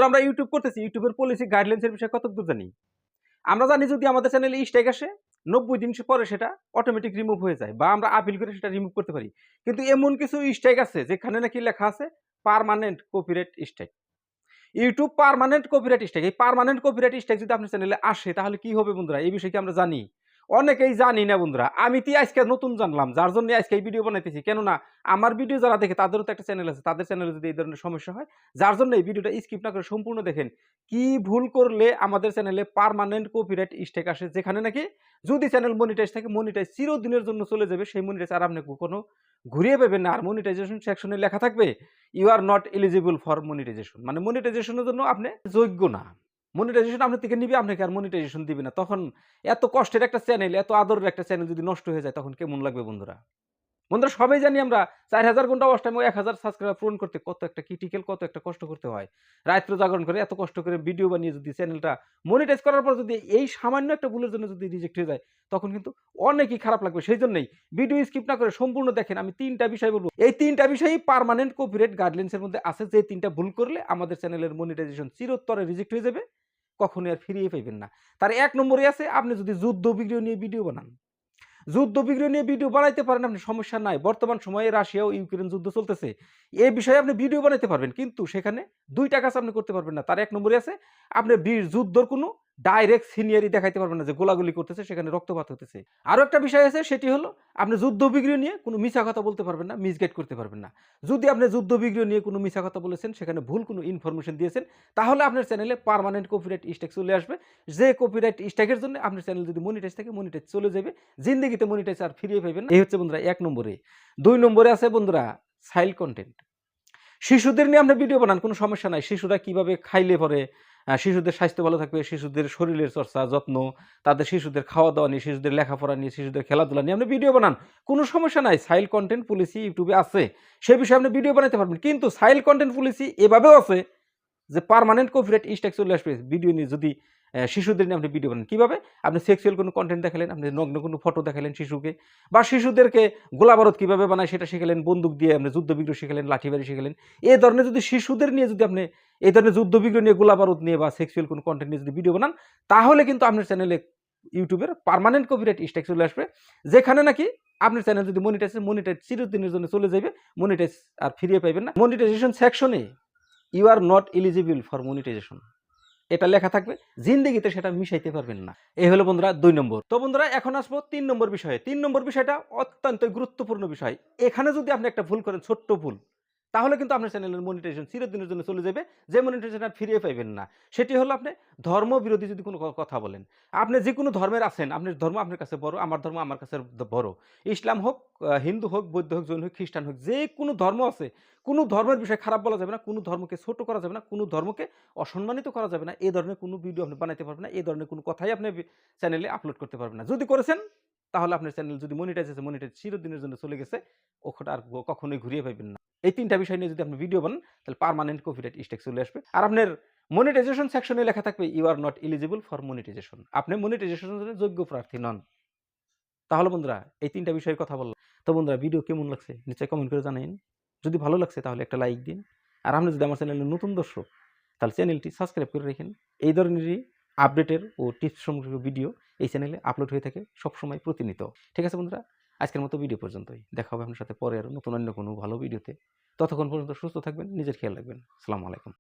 আমরা ইউটিউব করতেছি, ইউটিউবের পলিসি গাইডলাইন্সের বিষয়ে কতদূর জানি? আমরা জানি যদি আমাদের চ্যানেলে স্ট্রাইক আসে ৯০ দিন পরে সেটা অটোমেটিক রিমুভ হয়ে যায় বা আমরা আপিল করে সেটা রিমুভ করতে পারি। কিন্তু এমন কিছু স্ট্রাইক আছে যেখানে নাকি লেখা আছে permanent copyright strike. YouTube permanent copyright strike. এই পার্মানেন্ট কপিরাইট স্ট্রাইক যদি আপনার চ্যানেলে আসে তাহলে কি হবে বন্ধুরা? এই বিষয়ে কি আমরা জানি? অনেকেই জানি না বন্ধুরা। আমি তো আজকে নতুন জানলাম। যার জন্য আজকে এই ভিডিও বানাইতেছি। কেননা আমার ভিডিও যারা দেখে তাদেরও তো একটা চ্যানেল আছে। তাদের চ্যানেলে যদি এই ধরনের সমস্যা হয়, যার জন্য এই ভিডিওটা স্কিপ না করে সম্পূর্ণ দেখেন। কি ভুল করলে আমাদের চ্যানেলে পার্মানেন্ট কপিরাইট স্ট্রাইক আসে যেখানে নাকি যদি চ্যানেল মনিটাইজ থাকে মনিটাইজ চিরদিনের জন্য চলে যাবে। সেই মনিটাইজ আর আপনি কখনো ঘুরিয়ে পাবেন না। আর মনিটাইজেশন সেকশনে লেখা থাকবে you are not eligible for monetization. মানে মনিটাইজেশনের জন্য আপনি যোগ্য না। মনিটাইজেশন আপনার থেকে নিবে, আপনাকে আর মনিটাইজেশন দিবে না। তখন এত কষ্টের একটা চ্যানেল, এত আদরের একটা চ্যানেল যদি নষ্ট হয়ে যায় তখন কেমন লাগবে বন্ধুরা? বন্ধুরা সবাই জানি আমরা ৪,০০০ ঘন্টা ওয়াচ টাইম ও ১,০০০ সাবস্ক্রাইবার পূরণ করতে কত একটা ক্রিটিক্যাল, কত একটা কষ্ট করতে হয়। রাত্র জাগরণ করে এত কষ্ট করে ভিডিও বানিয়ে যদি চ্যানেলটা মনিটাইজ করার পর যদি এই সামান্য একটা ভুলের জন্য যদি রিজেক্ট হয়ে যায় তখন কিন্তু অনেকই খারাপ লাগবে। সেইজন্যই ভিডিও স্কিপ না করে সম্পূর্ণ দেখেন। আমি ৩ টা বিষয় বলব। এই ৩ টা বিষয়ই পার্মানেন্ট কপিরাইট গাইডলাইনস এর মধ্যে আছে যে ৩ টা ভুল করলে আমাদের চ্যানেলের মনিটাইজেশন চিরতরে রিজেক্ট হয়ে যাবে। কখনোই আর ফিরিয়ে পাইবেন না। তার ১ নম্বরে আছে আপনি যদি যুদ্ধ ভিডিও নিয়ে ভিডিও বানান। যুদ্ধবিগ্রহ নিয়ে ভিডিও বানাইতে পারেন আপনি, সমস্যা নাই। বর্তমান সময়ে রাশিয়া ও ইউক্রেন যুদ্ধ চলতেছে। এই বিষয়ে আপনি ভিডিও বানাইতে পারবেন। কিন্তু সেখানে ২ টা কাজ আপনি করতে পারবেন না। তার ১ নম্বরে আছে আপনি যুদ্ধর কোনো ডাইরেক্ট সিনিয়রি দেখাইতে পারবেন না যে গোলাগুলি করতেছে, সেখানে রক্তপাত হতেছে। আরো একটা বিষয় আছে সেটি হলো আপনি যুদ্ধবিগ্রহ নিয়ে কোনো মিছা কথা বলতে পারবেন না, মিসগাইড করতে পারবেন না। যদি আপনি যুদ্ধবিগ্রহ নিয়ে কোনো মিছা কথা বলেছেন, সেখানে ভুল কোনো ইনফরমেশন দিয়েছেন, তাহলে আপনার চ্যানেলে পার্মানেন্ট কপিরাইট স্ট্রাইক চলে আসবে। যে কপিরাইট স্ট্রাইকের জন্য আপনার চ্যানেল যদি মনিটাইজ থাকে মনিটাইজ চলে যাবে। জিন্দেগিতে মনিটাইজ আর ফিরিয়ে পাইবেন না। এই হচ্ছে বন্ধুরা ১ নম্বরে। ২ নম্বরে আছে বন্ধুরা চাইল্ড কনটেন্ট। শিশুদের নিয়ে আপনি ভিডিও বানান, কোনো সমস্যা নাই। শিশুরা কিভাবে খাইলে পরে শিশুদের স্বাস্থ্য ভালো থাকবে, শিশুদের শরীরের চর্চা, যত্ন, তাদের শিশুদের খাওয়া-দাওয়া নিয়ে, শিশুদের লেখাপড়া নিয়ে, শিশুদের খেলাধুলা নিয়ে আপনি ভিডিও বানান। কোনো সমস্যা নাই। চাইল্ড কনটেন্ট পলিসি ইউটিউবে আছে। সে বিষয়ে আপনি ভিডিও বানাইতে পারবেন। কিন্তু চাইল্ড কনটেন্ট পলিসি এভাবেও আছে যে পার্মানেন্ট কপিরাইট স্ট্রাইক চলে আসবে ভিডিও নিয়ে যদি শিশুদের নিয়ে আপনি ভিডিও বানান। কিভাবে? আপনি সেক্সুয়াল কোনো কনটেন্ট দেখালেন, আপনি নগ্ন কোনো ফটো দেখালেন শিশুকে, বা শিশুদেরকে গোলাবারুদ কিভাবে বানায় সেটা শিখালেন, বন্দুক দিয়ে আপনি যুদ্ধবিগ্রহ শিখালেন, লাঠিবারি শিখালেন। এই ধরনের যদি শিশুদের নিয়ে যদি আপনি এই ধরনের যুদ্ধবিগ্রহ নিয়ে, গোলাবারুদ নিয়ে বা সেক্সুয়াল কোনো কনটেন্ট নিয়ে যদি ভিডিও বানান, তাহলে কিন্তু আপনার চ্যানেলে ইউটিউবের পার্মানেন্ট কপিরাইট স্ট্রাইক চলে আসবে। যেখানে নাকি আপনার চ্যানেল যদি মনিটাইজ চিরদিনের জন্য চলে যাবে। মনিটাইজ আর ফিরিয়ে পাইবেন না। মনিটাইজেশন সেকশনে you are not eligible for monetization এটা লেখা থাকবে। জিন্দেগিতে সেটা মিশাইতে পারবেন না। এই হলো বন্ধুরা ২ নম্বর। তো বন্ধুরা এখন আসবো ৩ নম্বর বিষয়ে। ৩ নম্বর বিষয়টা অত্যন্ত গুরুত্বপূর্ণ বিষয়। এখানে যদি আপনি একটা ভুল করেন, ছোট্ট ভুল, তাহলে কিন্তু আপনার চ্যানেলের মনিটাইজেশন চিরদিনের জন্য চলে যাবে। যে মনিটাইজেশন আর ফিরিয়ে পাইবেন না। সেটি হলো আপনি ধর্মবিরোধী যদি কোনো কথা বলেন। আপনি যেকোনো ধর্মের আছেন, আপনার ধর্ম আপনার কাছে বড়, আমার ধর্ম আমার কাছে বড়। ইসলাম হোক, হিন্দু হোক, বৌদ্ধ হোক, জৈন হোক, খ্রিস্টান হোক, যেকোনো ধর্ম আছে। কোনো ধর্মের বিষয়ে খারাপ বলা যাবে না, কোনো ধর্মকে ছোট করা যাবে না, কোনো ধর্মকে অসম্মানিত করা যাবে না। এই ধরনের কোনো ভিডিও আপনি বানাইতে পারবেন না। এই ধরনের কোনো কথাই আপনি চ্যানেলে আপলোড করতে পারবেন না। যদি করেছেন তাহলে আপনার চ্যানেল যদি মনিটাইজ আছে, মনিটাইজ চিরদিনের জন্য চলে গেছে। ওটা আর কখনোই ঘুরিয়ে পাইবেন না। এই ৩ টা বিষয় নিয়ে যদি আপনি ভিডিও বানান তাহলে পার্মানেন্ট কপিরাইট স্ট্রাইক চলে আসবে। আর আপনার মনিটাইজেশন সেকশনে লেখা থাকবে you are not eligible for monetization. আপনি মনিটাইজেশনের জন্য যোগ্য প্রার্থী নন। তাহলে বন্ধুরা এই ৩ টা বিষয়ের কথা বললাম। তো বন্ধুরা ভিডিও কেমন লাগছে নিশ্চয়ই কমেন্ট করে জানাইন। যদি ভালো লাগছে তাহলে একটা লাইক দিন। আর আপনি যদি আমার চ্যানেলে নতুন দর্শক তাহলে চ্যানেলটি সাবস্ক্রাইব করে রাখেন। এই ধরনেরই আপডেটের ও টিপস সম্পর্কিত ভিডিও এই চ্যানেলে আপলোড হয়ে থাকে সবসময় প্রতিনিয়ত। ঠিক আছে বন্ধুরা, আজকের মতো ভিডিও পর্যন্তই। দেখা হবে আপনার সাথে পরে আরও নতুন অন্য কোনো ভালো ভিডিওতে। ততক্ষণ পর্যন্ত সুস্থ থাকবেন, নিজের খেয়াল রাখবেন। আসসালামু আলাইকুম।